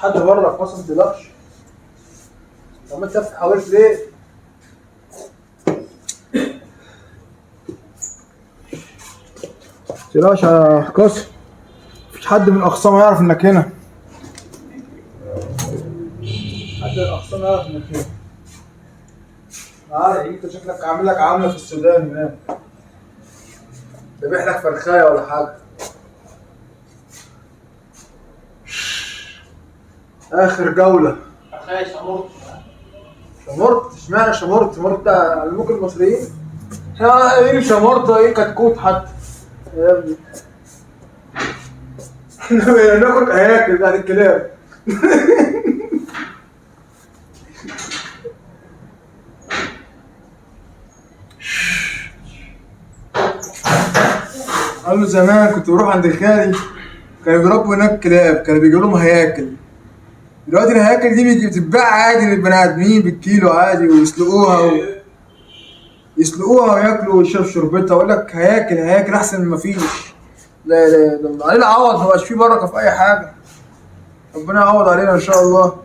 حد بره في مصر ما تقلقش. طب انت تفتح حواليك ليه؟ ما تقلقش يا قاسم، مفيش حد من الاخصام يعرف انك هنا. حد من الاخصام يعرف انك هنا. عارف انت شكلك عامل لك عامله في السودان هناك، ذابح لك فرخايه ولا حاجه. اخر جوله. فرخايه شمرت. شمرت؟ اشمعنى شمرت؟ شمرت علموك المصريين؟ احنا ايه شمرت ايه كتكوت حتى يا ابني. احنا ناكل هياكل بعد الكلام. قال له زمان كنت بروح عند الخالي كانوا بيربوا هناك كلاب، كانوا بيجيبوا لهم هياكل. دلوقتي الهياكل دي بتتباع عادي للبني ادمين بالكيلو عادي، يسلقوها وياكلوا ويشربوا شربتها. اقول لك هياكل هياكل احسن من مفيش. لا لا لا، علينا عوض، ما بقاش فيه بركه في اي حاجه. ربنا يعوض علينا ان شاء الله.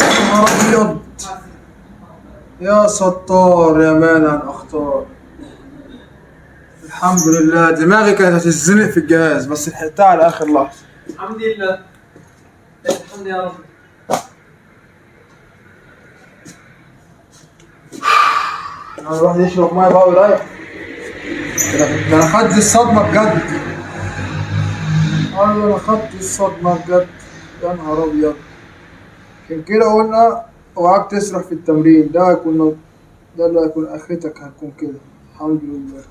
يا نهار ابيض يا ستار يا مانع الاخطار. الحمد لله دماغي كانت هتتزنق في الجهاز بس لحقتها على اخر لحظه. الحمد لله. الحمد يا رب. الواحد يشرب ميه بقى ويريح. ده انا خدت الصدمه بجد. ايوه انا خدت الصدمه بجد. يا نهار ابيض. عشان كده قلنا اوعاك تسرح في التمرين، ده اللي هيكون اخرتك، هتكون كده. الحمد لله.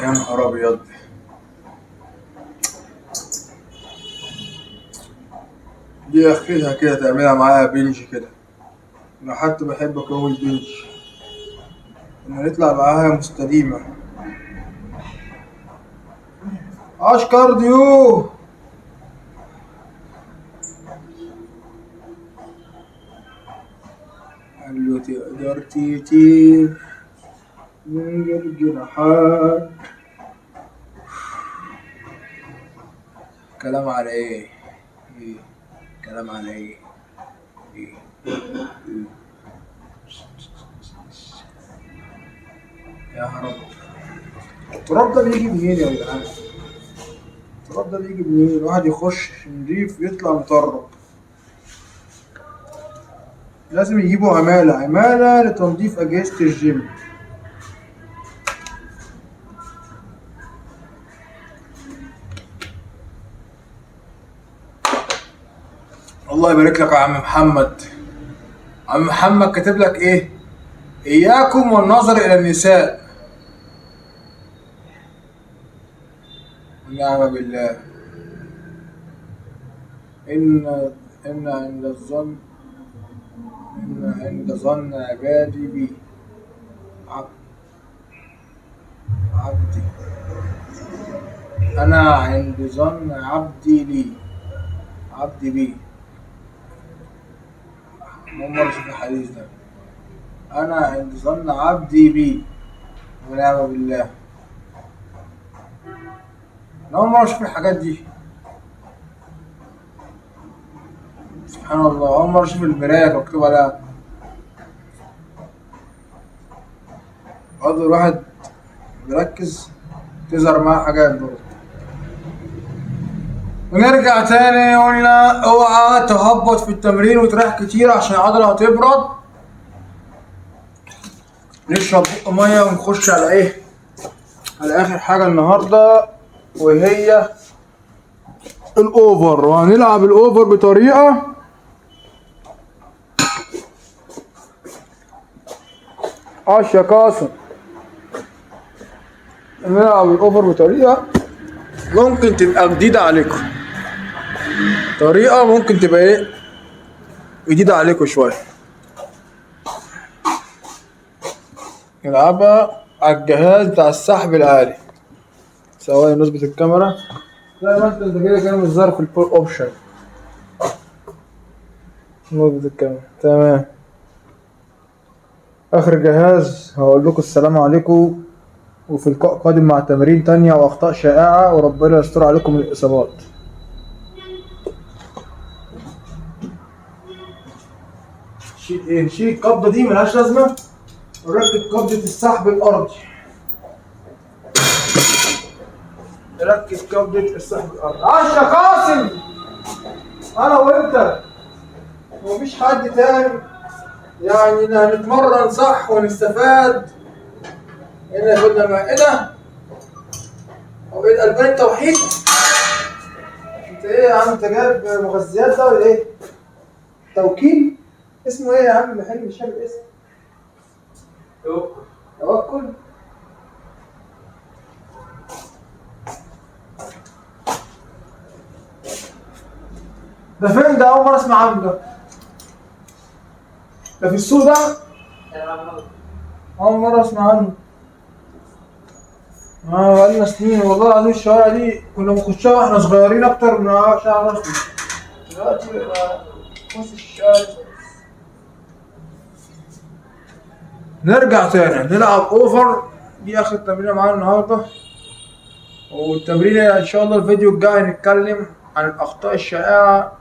يا نهار ابيض. دي اخرتها كده، تعملها معايا بنج كده. انا حتى بحب اكون البنج ان نطلع معاها مستديمة. عاش كارديو. قال له تقدر تطير من غير جناحات. كلام على ايه؟ ايه كلام على ايه؟ ايه يا رب. التراب ده بيجي منين يا جدعان؟ التراب ده بيجي منين؟ الواحد يخش نضيف يطلع مطرب. لازم يجيبوا عمالة لتنظيف أجهزة الجيم. الله يبارك لك يا عم محمد. عم محمد كاتب لك ايه؟ إياكم والنظر إلى النساء. ونعم بالله. إن عند ظن عبادي بي عبدي. أنا عند ظن عبدي بي. مرة أشوف الحديث ده. أنا عند ظن عبدي بي ونعم بالله. أنا أول مرة أشوف الحاجات دي. سبحان الله. أول مرة أشوف المراية مكتوب عليها. برضه الواحد بيركز تظهر معاه حاجات برضه. ونرجع تاني قلنا اوعى تهبط في التمرين وتريح كتير عشان العضلة هتبرد. نشرب مية ونخش على ايه؟ على اخر حاجة النهاردة وهي الاوفر. وهنلعب الاوفر بطريقة عاش يا قاسم. نلعب الاوفر بطريقة ممكن تبقى جديدة عليكم. طريقة ممكن تبقى ايه؟ جديدة عليكم شوية. نلعبها على الجهاز بتاع السحب العالي. ثواني نظبط الكاميرا. لا ما انت كده كان مش ظاهر في البول اوبشن. نظبط الكاميرا تمام. اخر جهاز هقول لكم السلام عليكم، وفي لقاء قادم مع تمارين تانية واخطاء شائعة، وربنا يستر عليكم من الاصابات. نشيل القبضة دي ملهاش لازمة، ونركب قبضة السحب الأرضي. نركب قبضة السحب الأرضي. عاش يا قاسم، أنا وأنت ومفيش حد تاني، يعني هنتمرن صح ونستفاد. هنا خدنا مائدة أو إيه ألبان التوحيد. أنت إيه يا عم، أنت جايب مغذيات ده ولا إيه؟ توكيل؟ اسمه إيه يا عم محل مش فاكر اسمه. توكل. ده فين ده؟ أول مرة أسمع عنه ده. ده في السوق ده؟ أول مرة أسمع عنه. بقالنا سنين والله العظيم الشوارع دي كنا بنخشها واحنا صغيرين أكتر من شارع رشدي. دلوقتي بقى نخش الشارع. نرجع تاني نلعب أوفر، دي آخر تمرينة معانا النهاردة. والتمرين ان شاء الله الفيديو الجاي هنتكلم عن الاخطاء الشائعه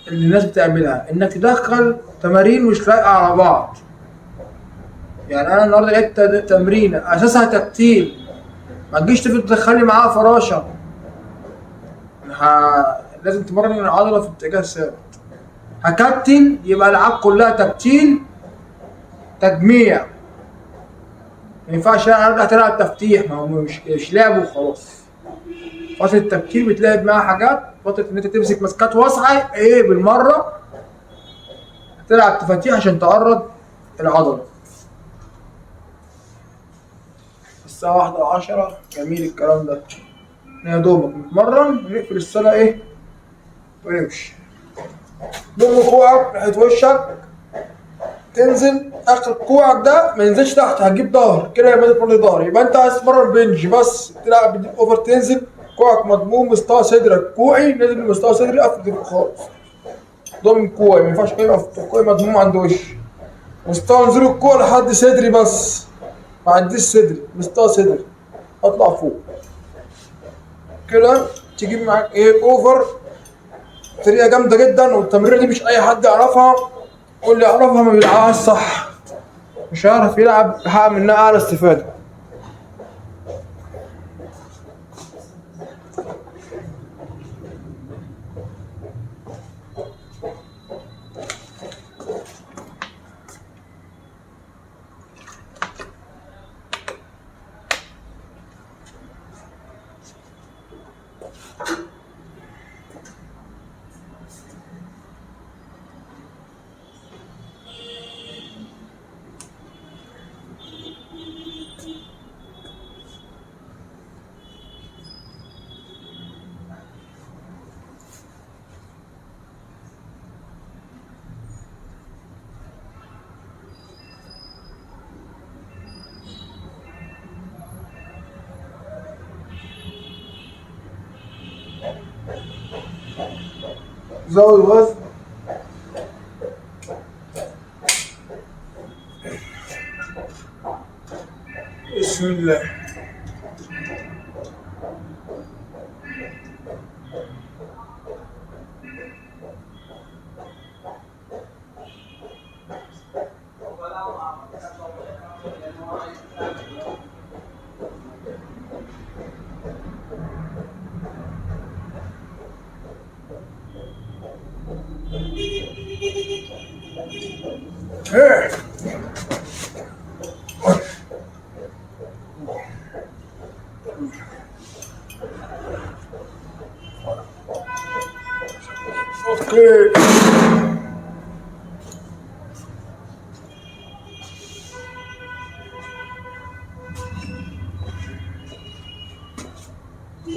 اللي الناس بتعملها، انك تدخل تمارين مش لايقه على بعض. يعني انا النهارده لقيت تمرين اساسها تكتيل، ما تجيش تدخلي معاها فراشه. لازم تمرن العضله في اتجاه ثابت. هكتل يبقى الالعاب كلها تكتيل تجميع، ما ينفعش ارجع تلعب تفتيح، ما هو مش لعب وخلاص. فترة التفكير بتلاقي معاها حاجات، فترة ان انت تمسك مسكات واسعة ايه بالمرة تلعب تفاتيح عشان تقرب العضلة. الساعة 1:10 جميل الكلام ده. يا دوبك نتمرن ونقفل الصلاة ايه ونمشي. ضم كوعك ناحية وشك، تنزل اخر كوعك ده ما ينزلش تحت، هتجيب ظهر كده يبقى تتمرن ظهر. يبقى انت عايز تتمرن بنج بس تلعب بديك اوفر، تنزل كوعك مضموم مستوى صدرك، كوعي نازل مستوى صدري قفل خالص. ضم كوعي ما ينفعش كوعي مضموم عند وشي، مستوى نزول الكوع لحد صدري بس، ما عنديش صدري، مستوى صدري اطلع فوق كده تجيب معاك ايه اوفر. طريقه جامده جدا، والتمرينه دي مش اي حد يعرفها، واللي يعرفها ما بيلعبهاش صح مش هيعرف يلعب يحقق منها اعلى استفاده. زود وزن، بسم الله. ايه اوكي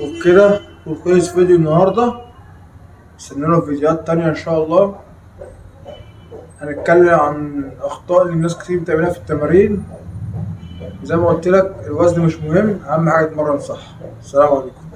وبكده وكويس فيديو النهارده. استنونا فيديوهات تانية ان شاء الله. هنتكلم عن الاخطاء اللي الناس كتير بتعملها في التمارين. زي ما قلت لك الوزن مش مهم، اهم حاجه تتمرن صح. السلام عليكم.